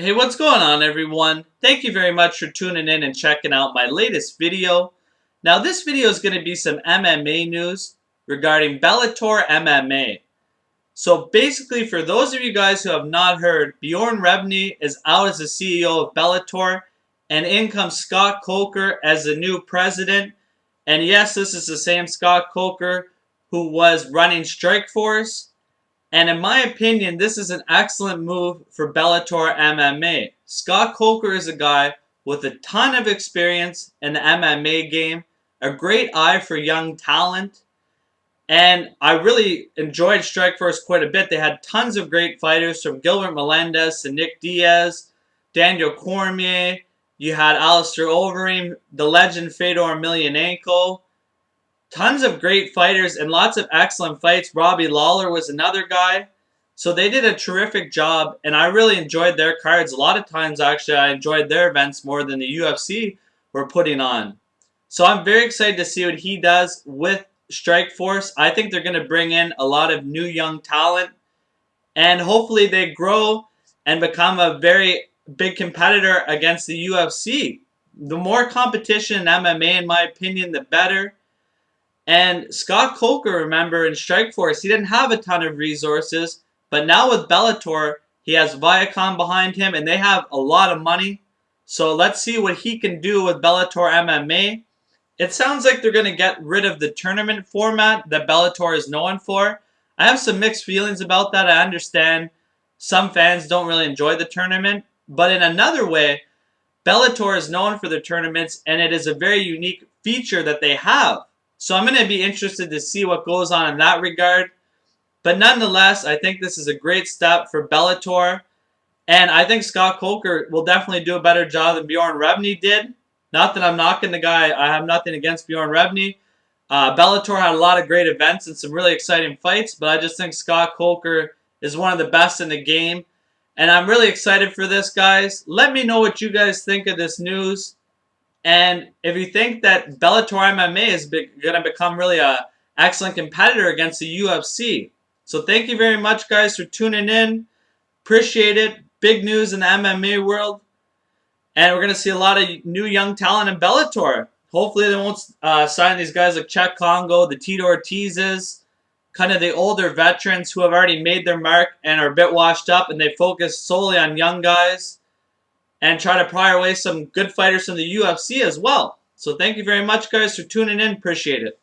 Hey, what's going on, everyone? Thank you very much for tuning in and checking out my latest video. Now, this video is going to be some MMA news regarding Bellator MMA. So basically, for those of you guys who have not heard, Bjorn Rebney is out as the CEO of Bellator, and in comes Scott Coker as the new president. And yes, this is the same Scott Coker who was running Strikeforce. And in my opinion, this is an excellent move for Bellator MMA. Scott Coker is a guy with a ton of experience in the MMA game, a great eye for young talent, and I really enjoyed Strikeforce quite a bit. They had tons of great fighters, from Gilbert Melendez to Nick Diaz, Daniel Cormier. You had Alistair Overeem, the legend Fedor Emelianenko. Tons of great fighters and lots of excellent fights. Robbie Lawler was another guy. So they did a terrific job, and I really enjoyed their cards. A lot of times, actually, I enjoyed their events more than the UFC were putting on. So I'm very excited to see what he does with Strikeforce. I think they're going to bring in a lot of new young talent, and hopefully they grow and become a very big competitor against the UFC. The more competition in MMA, in my opinion, the better. And Scott Coker, remember, in Strikeforce, he didn't have a ton of resources, but now with Bellator, he has Viacom behind him, and they have a lot of money. So let's see what he can do with Bellator MMA. It sounds like they're going to get rid of the tournament format that Bellator is known for. I have some mixed feelings about that. I understand some fans don't really enjoy the tournament, but in another way, Bellator is known for their tournaments, and it is a very unique feature that they have. So I'm going to be interested to see what goes on in that regard. But nonetheless, I think this is a great step for Bellator. And I think Scott Coker will definitely do a better job than Bjorn Rebney did. Not that I'm knocking the guy. I have nothing against Bjorn Rebney. Bellator had a lot of great events and some really exciting fights. But I just think Scott Coker is one of the best in the game. And I'm really excited for this, guys. Let me know what you guys think of this news. And if you think that Bellator MMA is going to become really an excellent competitor against the UFC. So thank you very much, guys, for tuning in. Appreciate it. Big news in the MMA world. And we're going to see a lot of new young talent in Bellator. Hopefully they won't sign these guys like Czech Congo, the Tito Ortizes, kind of the older veterans who have already made their mark and are a bit washed up, and they focus solely on young guys and try to pry away some good fighters from the UFC as well. So thank you very much, guys, for tuning in. Appreciate it.